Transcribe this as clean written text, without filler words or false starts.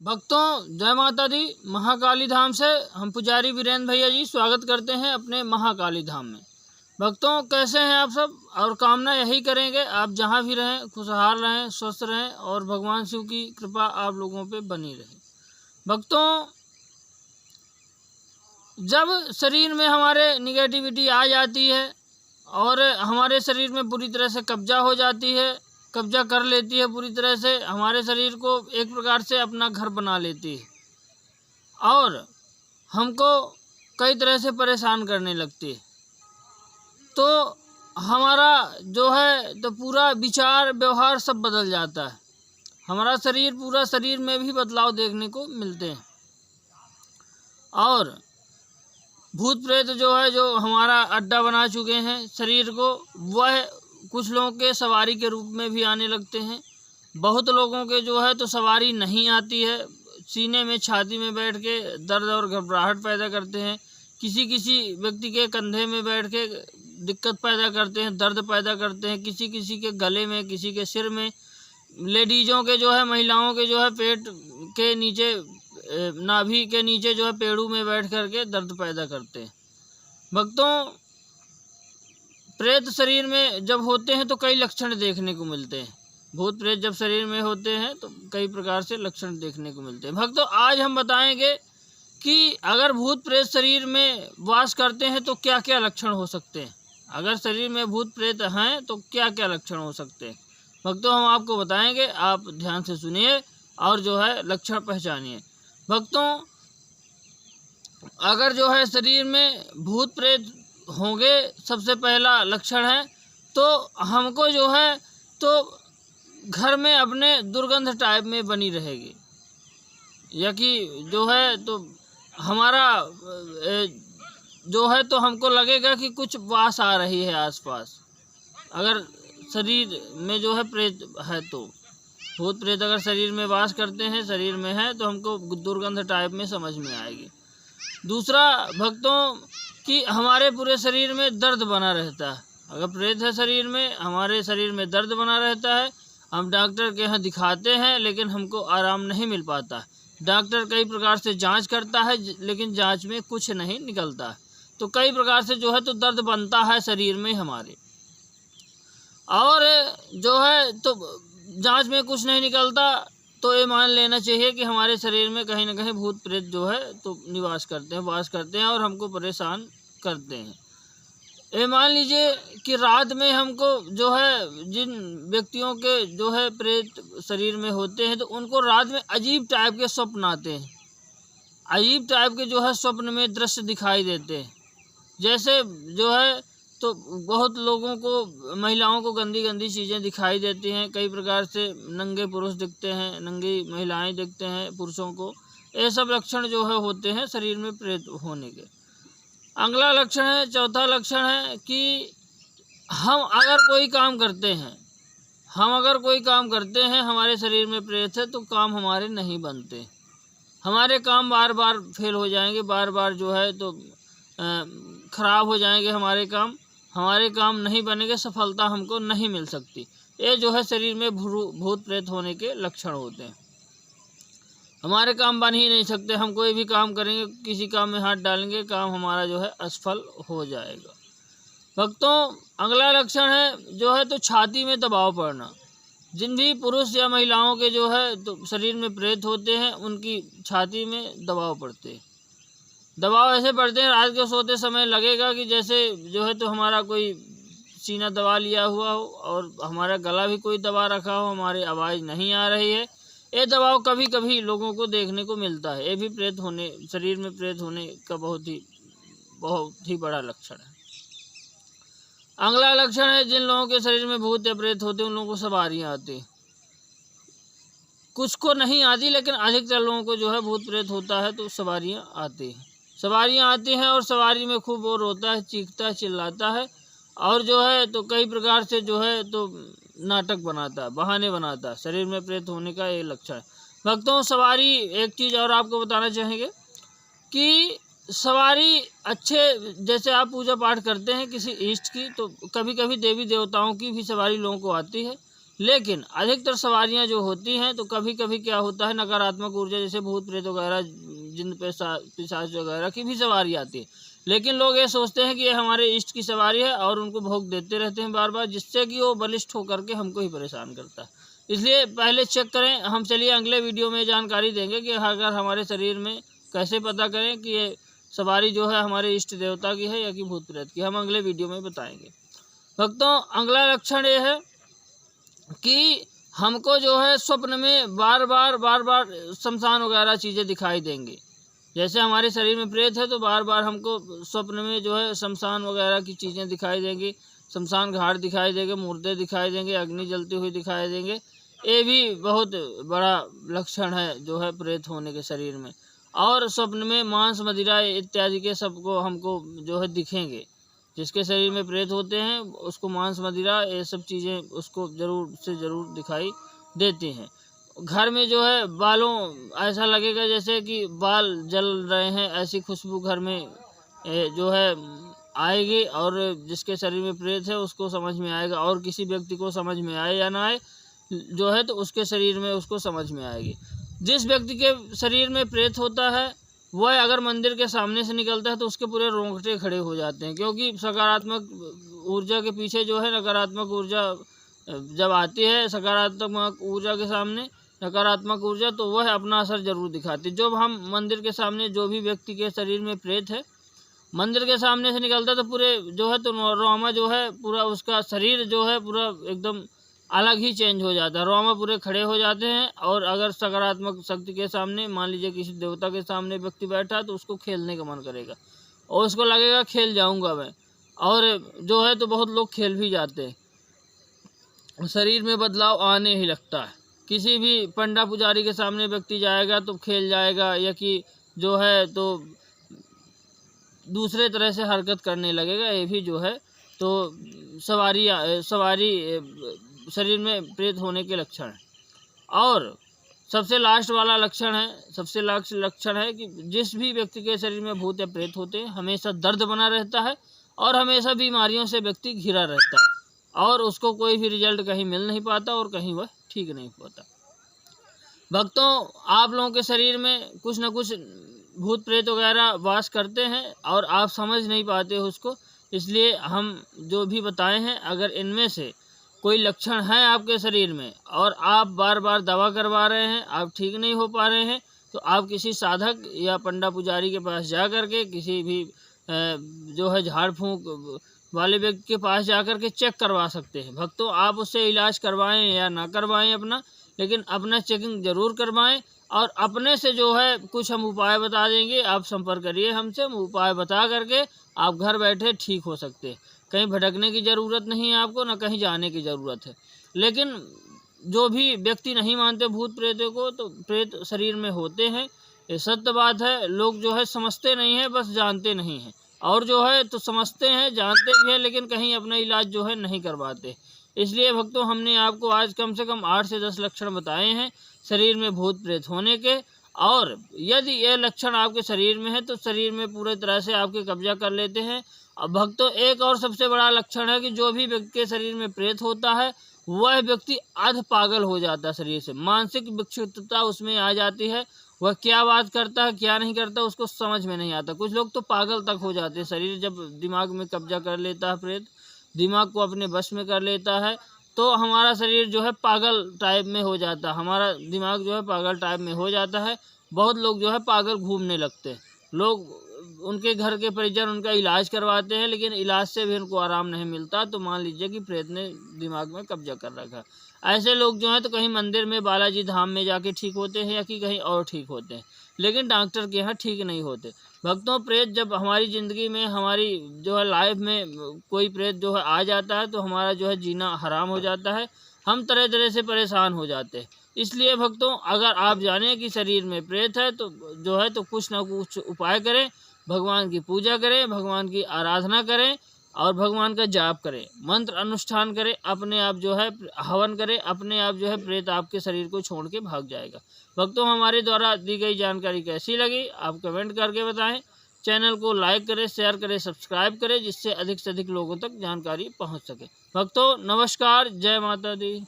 भक्तों जय माता दी। महाकाली धाम से हम पुजारी वीरेंद्र भैया जी स्वागत करते हैं अपने महाकाली धाम में। भक्तों कैसे हैं आप सब, और कामना यही करेंगे आप जहां भी रहें खुशहाल रहें, स्वस्थ रहें और भगवान शिव की कृपा आप लोगों पे बनी रहे। भक्तों जब शरीर में हमारे निगेटिविटी आ जाती है और हमारे शरीर में पूरी तरह से कब्जा हो जाती है, कब्जा कर लेती है, पूरी तरह से हमारे शरीर को एक प्रकार से अपना घर बना लेती है और हमको कई तरह से परेशान करने लगती है, तो हमारा जो है तो पूरा विचार व्यवहार सब बदल जाता है। हमारा शरीर पूरा शरीर में भी बदलाव देखने को मिलते हैं और भूत प्रेत जो है जो हमारा अड्डा बना चुके हैं शरीर को, वह कुछ लोगों के सवारी के रूप में भी आने लगते हैं। बहुत लोगों के जो है तो सवारी नहीं आती है, सीने में छाती में बैठ के दर्द और घबराहट पैदा करते हैं। किसी किसी व्यक्ति के कंधे में बैठ के दिक्कत पैदा करते हैं, दर्द पैदा करते हैं। किसी किसी के गले में, किसी के सिर में, लेडीज़ों के जो है महिलाओं के जो है पेट के नीचे, नाभि के नीचे जो है पेड़ू में बैठ करके दर्द पैदा करते हैं। भक्तों प्रेत शरीर में जब होते हैं तो कई लक्षण देखने को मिलते हैं। भूत प्रेत जब शरीर में होते हैं तो कई प्रकार से लक्षण देखने को मिलते हैं। भक्तों आज हम बताएंगे कि अगर भूत प्रेत शरीर में वास करते हैं तो क्या क्या लक्षण हो सकते हैं। अगर शरीर में भूत प्रेत हैं तो क्या क्या लक्षण हो सकते हैं। भक्तों हम आपको बताएंगे, आप ध्यान से सुनिए और जो है लक्षण पहचानिए। भक्तों अगर जो है शरीर में भूत प्रेत होंगे, सबसे पहला लक्षण है तो हमको जो है तो घर में अपने दुर्गंध टाइप में बनी रहेगी, या कि जो है तो हमारा जो है तो हमको लगेगा कि कुछ वास आ रही है आसपास। अगर शरीर में जो है प्रेत है तो भूत प्रेत अगर शरीर में वास करते हैं, शरीर में है तो हमको दुर्गंध टाइप में समझ में आएगी। दूसरा भक्तों कि हमारे पूरे शरीर में दर्द बना रहता है। अगर प्रेत है शरीर में, हमारे शरीर में दर्द बना रहता है। हम डॉक्टर के यहाँ दिखाते हैं लेकिन हमको आराम नहीं मिल पाता। डॉक्टर कई प्रकार से जांच करता है लेकिन जांच में कुछ नहीं निकलता है। तो कई प्रकार से जो है तो दर्द बनता है शरीर में हमारे, और जो है तो जांच में कुछ नहीं निकलता तो ये मान लेना चाहिए कि हमारे शरीर में कहीं ना कहीं भूत प्रेत जो है तो निवास करते हैं, वास करते हैं और हमको परेशान करते हैं। ये मान लीजिए कि रात में हमको जो है जिन व्यक्तियों के जो है प्रेत शरीर में होते हैं तो उनको रात में अजीब टाइप के स्वप्न आते हैं। अजीब टाइप के जो है स्वप्न में दृश्य दिखाई देते हैं। जैसे जो है तो बहुत लोगों को, महिलाओं को गंदी गंदी चीज़ें दिखाई देती हैं। कई प्रकार से नंगे पुरुष दिखते हैं, नंगी महिलाएं दिखते हैं पुरुषों को। ये सब लक्षण जो है होते हैं शरीर में प्रेत होने के। अगला लक्षण है, चौथा लक्षण है कि हम अगर कोई काम करते हैं, हमारे शरीर में प्रेत है तो काम हमारे नहीं बनते। हमारे काम बार बार फेल हो जाएंगे, बार बार जो है तो खराब हो जाएंगे। हमारे काम नहीं बनेंगे, सफलता हमको नहीं मिल सकती। ये जो है शरीर में भूत प्रेत होने के लक्षण होते हैं। हमारे काम बन ही नहीं सकते। हम कोई भी काम करेंगे, किसी काम में हाथ डालेंगे, काम हमारा जो है असफल हो जाएगा। भक्तों अगला लक्षण है जो है तो छाती में दबाव पड़ना। जिन भी पुरुष या महिलाओं के जो है तो शरीर में प्रेत होते हैं उनकी छाती में दबाव पड़ते हैं। दबाव ऐसे पड़ते हैं रात को सोते समय लगेगा कि जैसे जो है तो हमारा कोई सीना दबा लिया हुआ हो और हमारा गला भी कोई दबा रखा हो, हमारी आवाज़ नहीं आ रही है। ये दबाव कभी कभी लोगों को देखने को मिलता है। ये भी प्रेत होने, शरीर में प्रेत होने का बहुत ही बड़ा लक्षण है। अगला लक्षण है जिन लोगों के शरीर में भूत या प्रेत होते हैं उन लोगों को सवारियाँ आती। कुछ को नहीं आती लेकिन अधिकतर लोगों को जो है भूत प्रेत होता है तो सवारियाँ आती हैं। और सवारी में खूब वो रोता है, चीखता है, चिल्लाता है और जो है तो कई प्रकार से जो है तो नाटक बनाता है, बहाने बनाता है। शरीर में प्रेत होने का ये लक्षण है। भक्तों सवारी, एक चीज़ और आपको बताना चाहेंगे कि सवारी अच्छे, जैसे आप पूजा पाठ करते हैं किसी इष्ट की, तो कभी कभी देवी देवताओं की भी सवारी लोगों को आती है। लेकिन अधिकतर सवारियां जो होती हैं तो कभी कभी क्या होता है, नकारात्मक ऊर्जा जैसे भूत प्रेत वगैरह, जिन पिशाच वगैरह की भी सवारी आती है। लेकिन लोग ये सोचते हैं कि ये हमारे इष्ट की सवारी है और उनको भोग देते रहते हैं बार बार, जिससे कि वो बलिष्ठ होकर के हमको ही परेशान करता है। इसलिए पहले चेक करें। हम चलिए अगले वीडियो में जानकारी देंगे कि अगर हमारे शरीर में कैसे पता करें कि ये सवारी जो है हमारे इष्ट देवता की है या कि भूत प्रेत की, हम अगले वीडियो में बताएंगे। भक्तों, अगला लक्षण ये है कि हमको जो है स्वप्न में बार बार शमशान वगैरह चीज़ें दिखाई देंगी। जैसे हमारे शरीर में प्रेत है तो बार बार हमको स्वप्न में जो है शमशान वगैरह की चीज़ें दिखाई देंगी, शमशान घाट दिखाई देंगे, मुर्दे दिखाई देंगे, अग्नि जलती हुई दिखाई देंगे। ये भी बहुत बड़ा लक्षण है जो है प्रेत होने के शरीर में। और स्वप्न में मांस मदिरा इत्यादि के सबको हमको जो है दिखेंगे। जिसके शरीर में प्रेत होते हैं उसको मांस मदिरा ये सब चीज़ें उसको ज़रूर से ज़रूर दिखाई देती हैं। घर में जो है बालों, ऐसा लगेगा जैसे कि बाल जल रहे हैं, ऐसी खुशबू घर में जो है आएगी। और जिसके शरीर में प्रेत है उसको समझ में आएगा, और किसी व्यक्ति को समझ में आए या ना आए जो है तो उसके शरीर में उसको समझ में आएगी। जिस व्यक्ति के शरीर में प्रेत होता है वह अगर मंदिर के सामने से निकलता है तो उसके पूरे रोंगटे खड़े हो जाते हैं, क्योंकि सकारात्मक ऊर्जा के पीछे जो है नकारात्मक ऊर्जा जब आती है सकारात्मक ऊर्जा के सामने नकारात्मक ऊर्जा, तो वह अपना असर जरूर दिखाती है। जब हम मंदिर के सामने जो भी व्यक्ति के शरीर में प्रेत है मंदिर के सामने से निकलता है तो पूरे जो है तो रोमा जो है पूरा उसका शरीर जो है पूरा एकदम अलग ही चेंज हो जाता है, रोमा पूरे खड़े हो जाते हैं। और अगर सकारात्मक शक्ति के सामने, मान लीजिए किसी देवता के सामने व्यक्ति बैठा है तो उसको खेलने का मन करेगा और उसको लगेगा खेल जाऊंगा मैं, और जो है तो बहुत लोग खेल भी जाते हैं। शरीर में बदलाव आने ही लगता है। किसी भी पंडा पुजारी के सामने व्यक्ति जाएगा तो खेल जाएगा, या कि जो है तो दूसरे तरह से हरकत करने लगेगा। ये भी जो है तो सवारी शरीर में प्रेत होने के लक्षण है। और सबसे लास्ट वाला लक्षण है कि जिस भी व्यक्ति के शरीर में भूत या प्रेत होते हैं हमेशा दर्द बना रहता है और हमेशा बीमारियों से व्यक्ति घिरा रहता है और उसको कोई भी रिजल्ट कहीं मिल नहीं पाता और कहीं वह ठीक नहीं पाता। भक्तों, आप लोगों के शरीर में कुछ न कुछ भूत प्रेत वगैरह वास करते हैं और आप समझ नहीं पाते हो उसको। इसलिए हम जो भी बताए हैं, अगर इनमें से कोई लक्षण है आपके शरीर में और आप बार बार दवा करवा रहे हैं, आप ठीक नहीं हो पा रहे हैं, तो आप किसी साधक या पंडा पुजारी के पास जा कर के, किसी भी जो है झाड़ फूंक वाले व्यक्ति के पास जा कर के चेक करवा सकते हैं। भक्तों, आप उससे इलाज करवाएं या ना करवाएं अपना, लेकिन अपना चेकिंग ज़रूर करवाएं। और अपने से जो है कुछ हम उपाय बता देंगे, आप संपर्क करिए हमसे, हम उपाय बता करके आप घर बैठे ठीक हो सकते हैं। कहीं भटकने की ज़रूरत नहीं है आपको, ना कहीं जाने की ज़रूरत है। लेकिन जो भी व्यक्ति नहीं मानते भूत प्रेतों को, तो प्रेत शरीर में होते हैं, ये सत्य बात है। लोग जो है समझते नहीं हैं, बस जानते नहीं हैं, और जो है तो समझते हैं, जानते भी हैं, लेकिन कहीं अपना इलाज जो है नहीं करवाते। इसलिए भक्तों, हमने आपको आज कम से कम 8 से 10 लक्षण बताए हैं शरीर में भूत प्रेत होने के। और यदि ये लक्षण आपके शरीर में है तो शरीर में पूरे तरह से आपके कब्जा कर लेते हैं। अब भक्तों, एक और सबसे बड़ा लक्षण है कि जो भी व्यक्ति के शरीर में प्रेत होता है वह व्यक्ति अर्ध पागल हो जाता है शरीर से, मानसिक विक्षिप्तता उसमें आ जाती है। वह क्या बात करता है क्या नहीं करता उसको समझ में नहीं आता। कुछ लोग तो पागल तक हो जाते हैं। शरीर जब दिमाग में कब्जा कर लेता है प्रेत, दिमाग को अपने बस में कर लेता है, तो हमारा शरीर जो है पागल टाइप में हो जाता है, हमारा दिमाग जो है पागल टाइप में हो जाता है। बहुत लोग जो है पागल घूमने लगते हैं। लोग, उनके घर के परिजन उनका इलाज करवाते हैं, लेकिन इलाज से भी उनको आराम नहीं मिलता, तो मान लीजिए कि प्रेत ने दिमाग में कब्जा कर रखा। ऐसे लोग जो हैं तो कहीं मंदिर में, बालाजी धाम में जाके ठीक होते हैं या कि कहीं और ठीक होते हैं, लेकिन डॉक्टर के यहाँ ठीक नहीं होते। भक्तों, प्रेत जब हमारी ज़िंदगी में, हमारी जो है लाइफ में कोई प्रेत जो है आ जाता है तो हमारा जो है जीना हराम हो जाता है, हम तरह तरह से परेशान हो जाते हैं। इसलिए भक्तों, अगर आप जानें कि शरीर में प्रेत है तो जो है तो कुछ ना कुछ उपाय करें, भगवान की पूजा करें, भगवान की आराधना करें और भगवान का जाप करें, मंत्र अनुष्ठान करें, अपने आप जो है हवन करें, अपने आप जो है प्रेत आपके शरीर को छोड़ के भाग जाएगा। भक्तों, हमारे द्वारा दी गई जानकारी कैसी लगी आप कमेंट करके बताएं। चैनल को लाइक करें, शेयर करें, सब्सक्राइब करें, जिससे अधिक से अधिक लोगों तक जानकारी पहुंच सके। भक्तों, नमस्कार, जय माता दी।